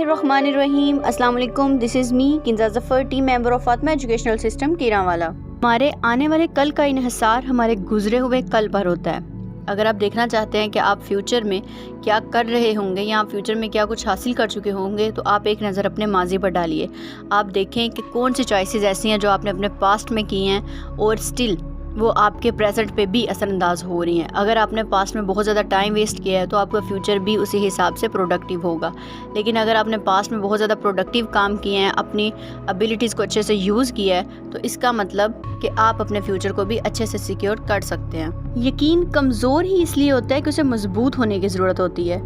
बिस्मिल्लाहिर्रहमानिर्रहीम। अस्सलाम वालेकुम। This is me Kinza Zafar, team member of Fatima educational system Kiranwala. हमारे आने वाले कल का इन्हिसार हमारे गुजरे हुए कल पर होता है। अगर आप देखना चाहते हैं कि आप फ्यूचर में क्या कर रहे होंगे या आप फ्यूचर में क्या कुछ हासिल कर चुके होंगे, तो आप एक नज़र अपने माजी पर डालिए। आप देखें कि कौन सी चॉइसेस ऐसी हैं जो आपने अपने पास्ट में की हैं और स्टिल वो आपके प्रेजेंट पे भी असरअंदाज हो रही हैं। अगर आपने पास्ट में बहुत ज़्यादा टाइम वेस्ट किया है तो आपका फ्यूचर भी उसी हिसाब से प्रोडक्टिव होगा। लेकिन अगर आपने पास्ट में बहुत ज़्यादा प्रोडक्टिव काम किए हैं, अपनी एबिलिटीज़ को अच्छे से यूज़ किया है, तो इसका मतलब कि आप अपने फ्यूचर को भी अच्छे से सिक्योर कर सकते हैं। यकीन कमज़ोर ही इसलिए होता है कि उसे मजबूत होने की ज़रूरत होती है।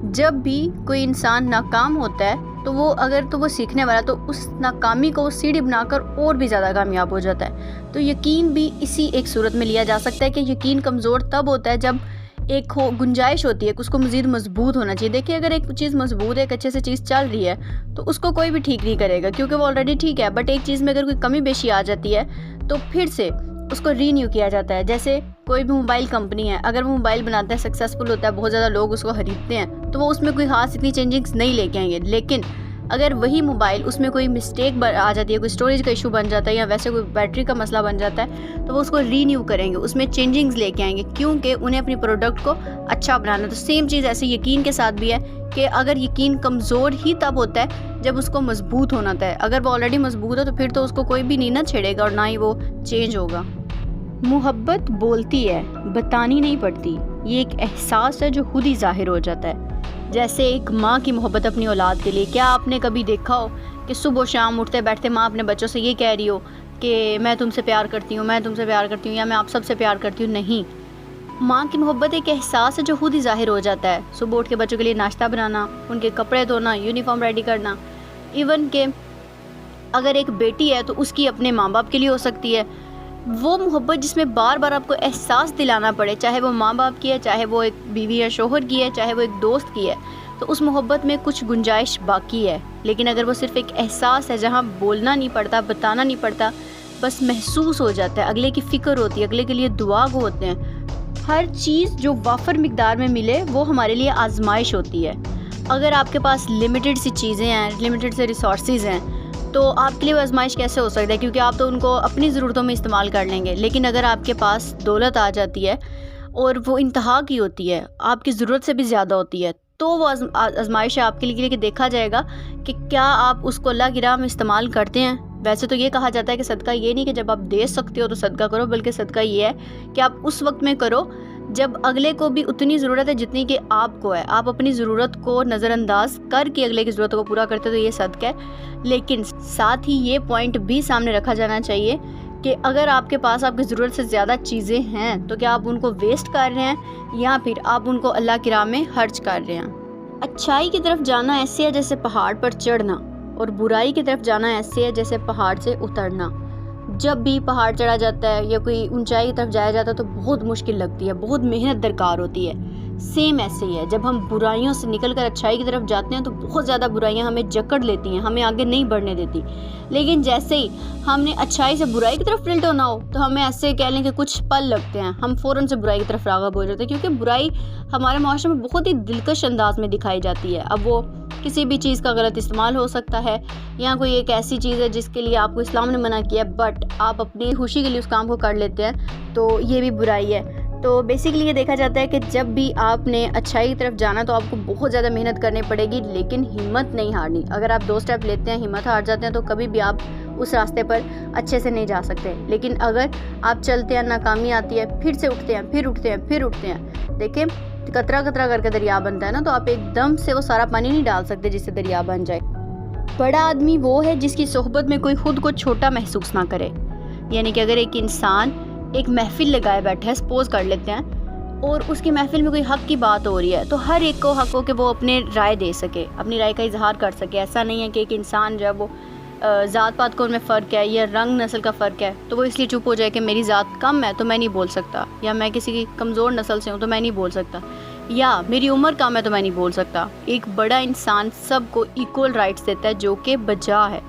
जब भी कोई इंसान नाकाम होता है तो वो सीखने वाला तो उस नाकामी को सीढ़ी बनाकर और भी ज़्यादा कामयाब हो जाता है। तो यकीन भी इसी एक सूरत में लिया जा सकता है कि यकीन कमज़ोर तब होता है जब एक गुंजाइश होती है कि उसको मज़ीद मजबूत होना चाहिए। देखिए, अगर एक चीज़ मजबूत है, एक अच्छे से चीज़ चल रही है, तो उसको कोई भी ठीक नहीं करेगा क्योंकि वो ऑलरेडी ठीक है। बट एक चीज़ में अगर कोई कमी बेशी आ जाती है तो फिर से उसको रीन्यू किया जाता है। जैसे कोई भी मोबाइल कंपनी है, अगर वो मोबाइल बनाता है, सक्सेसफुल होता है, बहुत ज़्यादा लोग उसको खरीदते हैं, तो वो उसमें कोई खास इतनी चेंजिंग्स नहीं लेके आएंगे। लेकिन अगर वही मोबाइल उसमें कोई मिस्टेक आ जाती है, कोई स्टोरेज का इशू बन जाता है या वैसे कोई बैटरी का मसला बन जाता है, तो वो उसको रीन्यू करेंगे, उसमें चेंजिंग्स लेके आएंगे क्योंकि उन्हें अपनी प्रोडक्ट को अच्छा बनाना है। तो सेम चीज़ ऐसे यकीन के साथ भी है कि अगर यकीन कमज़ोर ही तब होता है जब उसको मजबूत होना होता है। अगर वो ऑलरेडी मजबूत है तो फिर तो उसको कोई भी नहीं ना छेड़ेगा और ना ही वो चेंज होगा। मोहब्बत बोलती है, बतानी नहीं पड़ती। ये एक एहसास है जो खुद ही ज़ाहिर हो जाता है। जैसे एक माँ की मोहब्बत अपनी औलाद के लिए। क्या आपने कभी देखा हो कि सुबह शाम उठते बैठते माँ अपने बच्चों से ये कह रही हो कि मैं तुमसे प्यार करती हूँ, मैं तुमसे प्यार करती हूँ, या मैं आप सबसे प्यार करती हूँ? नहीं, माँ की मोहब्बत एक एहसास है जो खुद ही ज़ाहिर हो जाता है। सुबह उठ के बच्चों के लिए नाश्ता बनाना, उनके कपड़े धोना, यूनिफॉर्म रेडी करना। इवन के अगर एक बेटी है तो उसकी अपने माँ बाप के लिए हो सकती है। वो मोहब्बत जिसमें बार बार आपको एहसास दिलाना पड़े, चाहे वो माँ बाप की है, चाहे वो एक बीवी या शोहर की है, चाहे वो एक दोस्त की है, तो उस मोहब्बत में कुछ गुंजाइश बाकी है। लेकिन अगर वो सिर्फ एक एहसास है जहाँ बोलना नहीं पड़ता, बताना नहीं पड़ता, बस महसूस हो जाता है, अगले की फ़िक्र होती है, अगले के लिए दुआ को होते हैं। हर चीज़ जो वाफर मिकदार में मिले वो हमारे लिए आजमाइश होती है। अगर आपके पास लिमिटेड सी चीज़ें हैं, लिमिटेड से रिसोर्सेज हैं, तो आपके लिए वो आजमाइश कैसे हो सकता है? क्योंकि आप तो उनको अपनी ज़रूरतों में इस्तेमाल कर लेंगे। लेकिन अगर आपके पास दौलत आ जाती है और वो इंतहा की होती है, आपकी ज़रूरत से भी ज़्यादा होती है, तो वो आजमाइश है आपके लिए कि देखा जाएगा कि क्या आप उसको अल्लाह की राह में इस्तेमाल करते हैं। वैसे तो ये कहा जाता है कि सदका ये नहीं कि जब आप दे सकते हो तो सदका करो, बल्कि सदका ये है कि आप उस वक्त में करो जब अगले को भी उतनी ज़रूरत है जितनी कि आपको है। आप अपनी ज़रूरत को नज़रअंदाज करके अगले की ज़रूरत को पूरा करते तो ये सदका है। लेकिन साथ ही ये पॉइंट भी सामने रखा जाना चाहिए कि अगर आपके पास आपकी ज़रूरत से ज़्यादा चीज़ें हैं तो क्या आप उनको वेस्ट कर रहे हैं या फिर आप उनको अल्लाह की राह में खर्च कर रहे हैं। अच्छाई की तरफ जाना ऐसे है जैसे पहाड़ पर चढ़ना, और बुराई की तरफ जाना ऐसे है जैसे पहाड़ से उतरना। जब भी पहाड़ चढ़ा जाता है या कोई ऊंचाई की तरफ जाया जाता है तो बहुत मुश्किल लगती है, बहुत मेहनत दरकार होती है। सेम ऐसे ही है, जब हम बुराइयों से निकलकर अच्छाई की तरफ जाते हैं तो बहुत ज़्यादा बुराइयां हमें जकड़ लेती हैं, हमें आगे नहीं बढ़ने देती। लेकिन जैसे ही हमने अच्छाई से बुराई की तरफ टिल्ट होना हो तो हमें ऐसे कह लें कि कुछ पल लगते हैं, हम फ़ौरन से बुराई की तरफ राग़िब हो जाते हैं, क्योंकि बुराई हमारे माशरे में बहुत ही दिलकश अंदाज में दिखाई जाती है। अब वो किसी भी चीज़ का गलत इस्तेमाल हो सकता है या कोई एक ऐसी चीज़ है जिसके लिए आपको इस्लाम ने मना किया, बट आप अपनी खुशी के लिए उस काम को कर लेते हैं, तो ये भी बुराई है। तो बेसिकली ये देखा जाता है कि जब भी आपने अच्छाई की तरफ जाना तो आपको बहुत ज़्यादा मेहनत करनी पड़ेगी, लेकिन हिम्मत नहीं हारनी। अगर आप 2 स्टेप लेते हैं, हिम्मत हार जाते हैं, तो कभी भी आप उस रास्ते पर अच्छे से नहीं जा सकते। लेकिन अगर आप चलते हैं, नाकामी आती है, फिर से उठते हैं, फिर उठते हैं, फिर उठते हैं, देखिए कतरा कतरा करके दरिया बनता है ना, तो आप एकदम से वो सारा पानी नहीं डाल सकते जिससे दरिया बन जाए। बड़ा आदमी वो है जिसकी सोहबत में कोई खुद को छोटा महसूस ना करे। यानी कि अगर एक इंसान एक महफिल लगाए बैठे हैं, सपोज कर लेते हैं, और उसकी महफिल में कोई हक़ की बात हो रही है, तो हर एक को हक़ हो कि वो अपने राय दे सके, अपनी राय का इजहार कर सके। ऐसा नहीं है कि एक इंसान जो है वो ज़ात पात को उनमें फ़र्क है या रंग नस्ल का फ़र्क है तो वो इसलिए चुप हो जाए कि मेरी ज़ात कम है तो मैं नहीं बोल सकता, या मैं किसी की कमज़ोर नस्ल से हूँ तो मैं नहीं बोल सकता, या मेरी उम्र कम है तो मैं नहीं बोल सकता। एक बड़ा इंसान सबको इक्वल राइट्स देता है जो कि बजा है।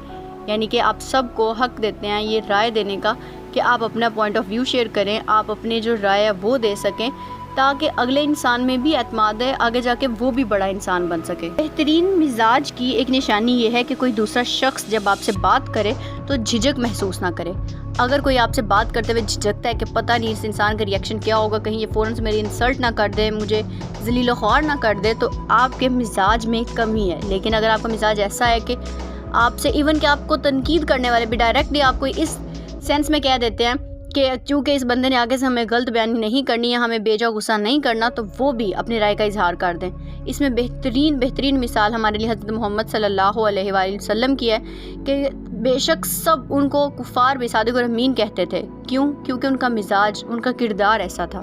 यानी कि आप सबको हक़ देते हैं ये राय देने का कि आप अपना पॉइंट ऑफ व्यू शेयर करें, आप अपने जो राय है वो दे सकें, تاکہ اگلے انسان میں بھی اعتماد ہے، آگے جا کے وہ بھی بڑا انسان بن سکے۔ بہترین مزاج کی ایک نشانی یہ ہے کہ کوئی دوسرا شخص جب آپ سے بات کرے تو جھجک محسوس نہ کرے۔ اگر کوئی آپ سے بات کرتے ہوئے جھجکتا ہے کہ پتہ نہیں اس انسان کا ریئیکشن کیا ہوگا، کہیں یہ فوراً سے میری انسلٹ نہ کر دے، مجھے ذلیل و خوار نہ کر دے، تو آپ کے مزاج میں کمی ہے۔ لیکن اگر آپ کا مزاج ایسا ہے کہ آپ سے ایون کہ آپ کو تنقید کرنے والے بھی ڈائریکٹلی آپ کو اس سینس میں کہہ دیتے ہیں کہ چونکہ اس بندے نے آگے سے ہمیں غلط بیانی نہیں کرنی ہے، ہمیں بے جا غصہ نہیں کرنا، تو وہ بھی اپنی رائے کا اظہار کر دیں۔ اس میں بہترین مثال ہمارے لیے حضرت محمد صلی اللہ علیہ وآلہ وسلم کی ہے کہ بے شک سب ان کو کفار بھی صادق اور امین کہتے تھے۔ کیوں؟ کیونکہ ان کا مزاج، ان کا کردار ایسا تھا۔